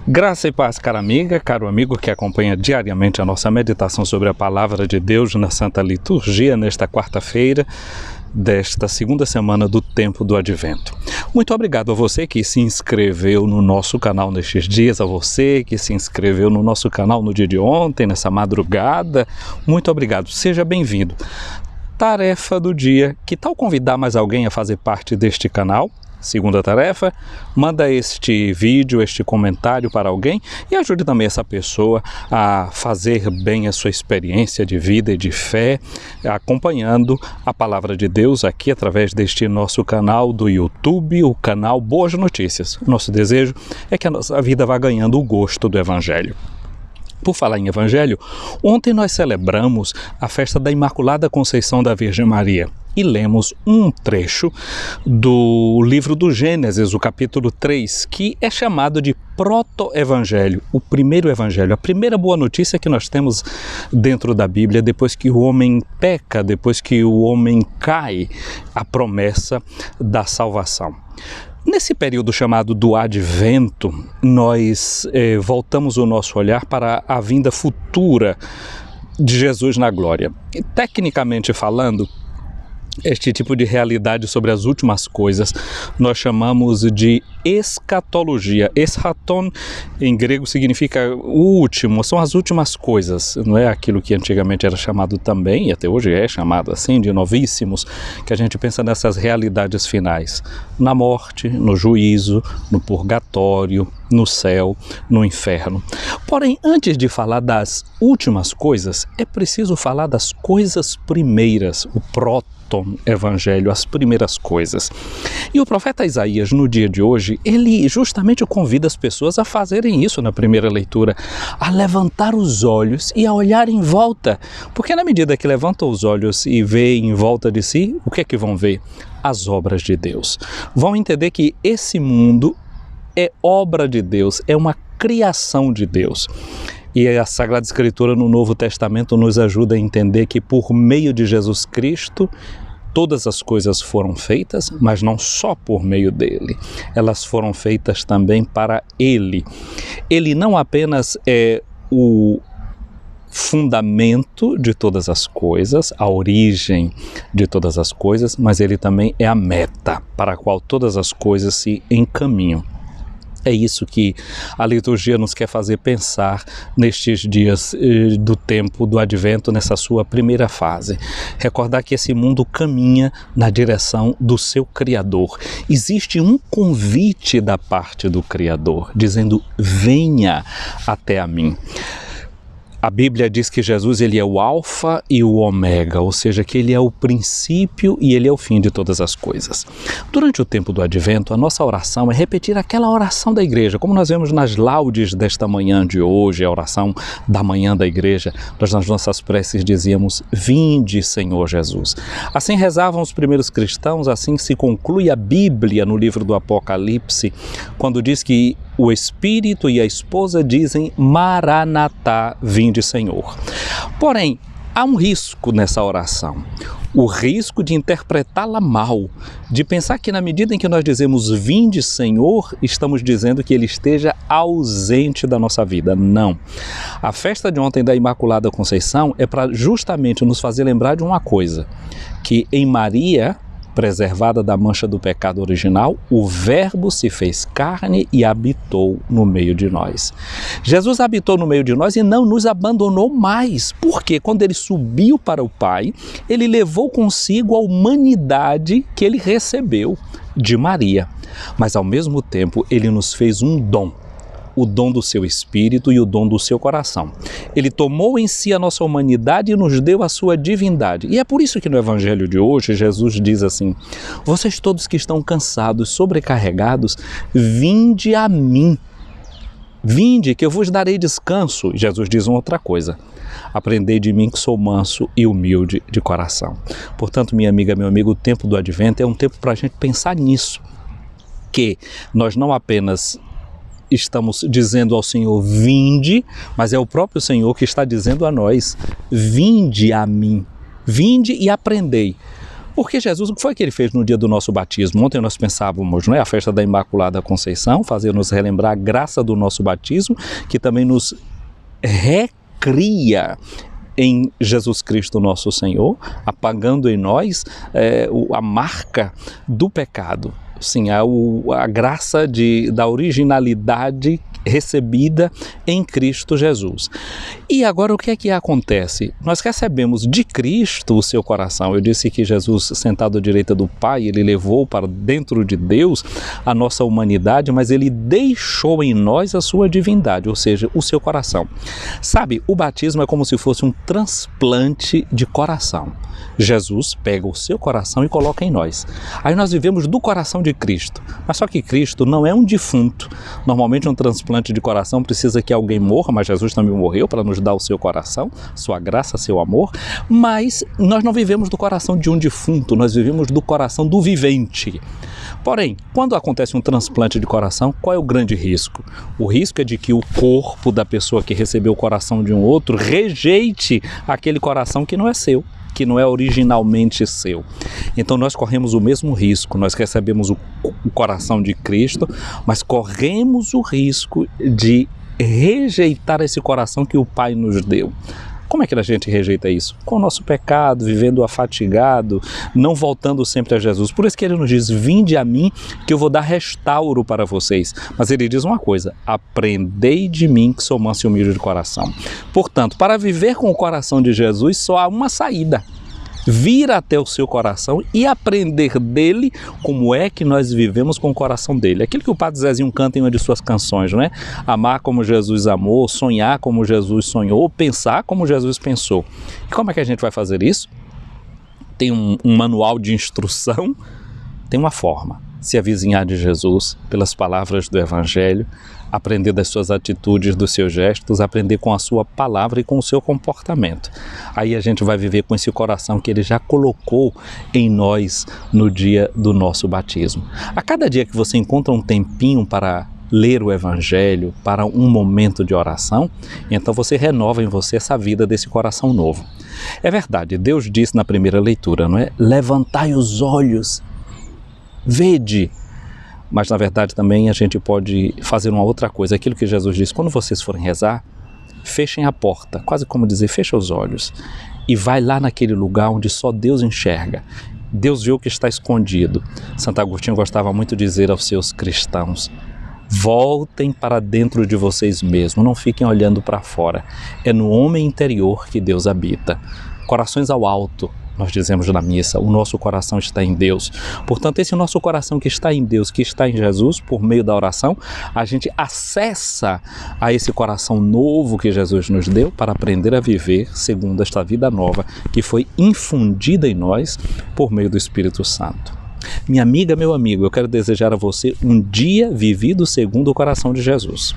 Graça e paz, cara amiga, caro amigo que acompanha diariamente a nossa meditação sobre a Palavra de Deus na Santa Liturgia, nesta quarta-feira desta segunda semana do tempo do Advento. Muito obrigado a você que se inscreveu no nosso canal nestes dias, a você que se inscreveu no nosso canal no dia de ontem, nessa madrugada. Muito obrigado, seja bem-vindo. Tarefa do dia: que tal convidar mais alguém a fazer parte deste canal? Segunda tarefa, manda este vídeo, este comentário para alguém e ajude também essa pessoa a fazer bem a sua experiência de vida e de fé, acompanhando a Palavra de Deus aqui através deste nosso canal do YouTube, o canal Boas Notícias. Nosso desejo é que a nossa vida vá ganhando o gosto do Evangelho. Por falar em Evangelho, ontem nós celebramos a festa da Imaculada Conceição da Virgem Maria e lemos um trecho do livro do Gênesis, o capítulo 3, que é chamado de proto-evangelho, o primeiro evangelho, a primeira boa notícia que nós temos dentro da Bíblia depois que o homem peca, depois que o homem cai, a promessa da salvação. Nesse período chamado do Advento, nós voltamos o nosso olhar para a vinda futura de Jesus na glória. E, tecnicamente falando, este tipo de realidade sobre as últimas coisas nós chamamos de escatologia. Eschaton em grego significa o último, são as últimas coisas, não é aquilo que antigamente era chamado também, e até hoje é chamado assim, de novíssimos, que a gente pensa nessas realidades finais, na morte, no juízo, no purgatório, no céu, no inferno. Porém, antes de falar das últimas coisas, é preciso falar das coisas primeiras, o proto-evangelho, as primeiras coisas. E o profeta Isaías, no dia de hoje, ele justamente convida as pessoas a fazerem isso na primeira leitura, a levantar os olhos e a olhar em volta, porque na medida que levantam os olhos e veem em volta de si, o que é que vão ver? As obras de Deus. Vão entender que esse mundo é obra de Deus, é uma criação de Deus. E a Sagrada Escritura no Novo Testamento nos ajuda a entender que por meio de Jesus Cristo, todas as coisas foram feitas, mas não só por meio dele. Elas foram feitas também para ele. Ele não apenas é o fundamento de todas as coisas, a origem de todas as coisas, mas ele também é a meta para a qual todas as coisas se encaminham. É isso que a liturgia nos quer fazer pensar nestes dias do tempo do Advento, nessa sua primeira fase. Recordar que esse mundo caminha na direção do seu Criador. Existe um convite da parte do Criador, dizendo: venha até a mim. A Bíblia diz que Jesus ele é o alfa e o ômega, ou seja, que ele é o princípio e ele é o fim de todas as coisas. Durante o tempo do Advento, a nossa oração é repetir aquela oração da igreja, como nós vemos nas laudes desta manhã de hoje, a oração da manhã da igreja. Nós nas nossas preces dizíamos: vinde, Senhor Jesus. Assim rezavam os primeiros cristãos, assim se conclui a Bíblia no livro do Apocalipse, quando diz que o Espírito e a esposa dizem: Maranatá, vinde, Senhor. Porém, há um risco nessa oração, o risco de interpretá-la mal, de pensar que na medida em que nós dizemos vinde, Senhor, estamos dizendo que ele esteja ausente da nossa vida. Não. A festa de ontem da Imaculada Conceição é para justamente nos fazer lembrar de uma coisa, que em Maria, preservada da mancha do pecado original, o Verbo se fez carne e habitou no meio de nós. Jesus habitou no meio de nós e não nos abandonou mais, porque quando ele subiu para o Pai, ele levou consigo a humanidade que ele recebeu de Maria. Mas ao mesmo tempo ele nos fez um dom, o dom do seu Espírito e o dom do seu coração. Ele tomou em si a nossa humanidade e nos deu a sua divindade. E é por isso que no Evangelho de hoje Jesus diz assim: vocês todos que estão cansados, sobrecarregados, vinde a mim. Vinde que eu vos darei descanso. Jesus diz uma outra coisa: aprendei de mim que sou manso e humilde de coração. Portanto, minha amiga, meu amigo, o tempo do Advento é um tempo para a gente pensar nisso, que nós não apenas estamos dizendo ao Senhor vinde, mas é o próprio Senhor que está dizendo a nós: vinde a mim, vinde e aprendei. Porque Jesus, o que foi que ele fez no dia do nosso batismo? Ontem nós pensávamos, não é? A festa da Imaculada Conceição, fazer nos relembrar a graça do nosso batismo, que também nos recria em Jesus Cristo nosso Senhor, apagando em nós a marca do pecado. Sim, a graça da originalidade recebida em Cristo Jesus. E agora o que é que acontece? Nós recebemos de Cristo o seu coração. Eu disse que Jesus, sentado à direita do Pai, ele levou para dentro de Deus a nossa humanidade, mas ele deixou em nós a sua divindade, ou seja, o seu coração. Sabe, o batismo é como se fosse um transplante de coração. Jesus pega o seu coração e coloca em nós. Aí nós vivemos do coração de Cristo. Mas só que Cristo não é um defunto. Normalmente um transplante de coração precisa que alguém morra, mas Jesus também morreu para nos dar o seu coração, sua graça, seu amor. Mas nós não vivemos do coração de um defunto, nós vivemos do coração do vivente. Porém, quando acontece um transplante de coração, qual é o grande risco? O risco é de que o corpo da pessoa que recebeu o coração de um outro rejeite aquele coração que não é seu, que não é originalmente seu. Então nós corremos o mesmo risco, nós recebemos o coração de Cristo, mas corremos o risco de rejeitar esse coração que o Pai nos deu. Como é que a gente rejeita isso? Com o nosso pecado, vivendo afatigado, não voltando sempre a Jesus. Por isso que ele nos diz, vinde a mim que eu vou dar restauro para vocês. Mas ele diz uma coisa, aprendei de mim que sou manso e humilde de coração. Portanto, para viver com o coração de Jesus só há uma saída. Vir até o seu coração e aprender dele como é que nós vivemos com o coração dele. Aquilo que o Padre Zezinho canta em uma de suas canções, não é? Amar como Jesus amou, sonhar como Jesus sonhou, pensar como Jesus pensou. E como é que a gente vai fazer isso? Tem um manual de instrução, tem uma forma. Se avizinhar de Jesus pelas palavras do Evangelho, aprender das suas atitudes, dos seus gestos, aprender com a sua palavra e com o seu comportamento. Aí a gente vai viver com esse coração que ele já colocou em nós no dia do nosso batismo. A cada dia que você encontra um tempinho para ler o Evangelho, para um momento de oração, então você renova em você essa vida desse coração novo. É verdade, Deus disse na primeira leitura, não é? Levantai os olhos, vede. Mas na verdade também a gente pode fazer uma outra coisa, aquilo que Jesus disse, quando vocês forem rezar, fechem a porta, quase como dizer, fecha os olhos e vai lá naquele lugar onde só Deus enxerga. Deus vê o que está escondido. Santo Agostinho gostava muito de dizer aos seus cristãos, voltem para dentro de vocês mesmos, não fiquem olhando para fora. É no homem interior que Deus habita. Corações ao alto. Nós dizemos na missa, o nosso coração está em Deus. Portanto, esse nosso coração que está em Deus, que está em Jesus, por meio da oração, a gente acessa a esse coração novo que Jesus nos deu para aprender a viver segundo esta vida nova que foi infundida em nós por meio do Espírito Santo. Minha amiga, meu amigo, eu quero desejar a você um dia vivido segundo o coração de Jesus.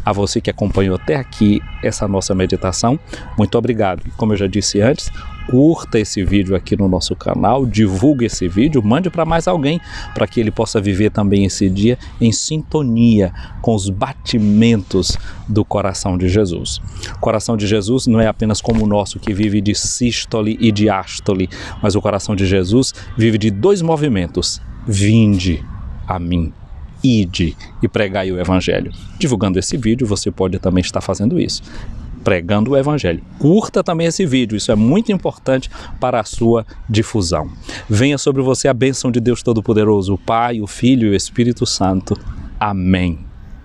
A você que acompanhou até aqui essa nossa meditação, muito obrigado. Como eu já disse antes, curta esse vídeo aqui no nosso canal, divulgue esse vídeo, mande para mais alguém, para que ele possa viver também esse dia em sintonia com os batimentos do coração de Jesus. O coração de Jesus não é apenas como o nosso, que vive de sístole e de ástole, mas o coração de Jesus vive de dois movimentos, vinde a mim. Ide e pregai o Evangelho. Divulgando esse vídeo, você pode também estar fazendo isso, pregando o Evangelho. Curta também esse vídeo, isso é muito importante para a sua difusão. Venha sobre você a bênção de Deus Todo-Poderoso, o Pai, o Filho e o Espírito Santo. Amém.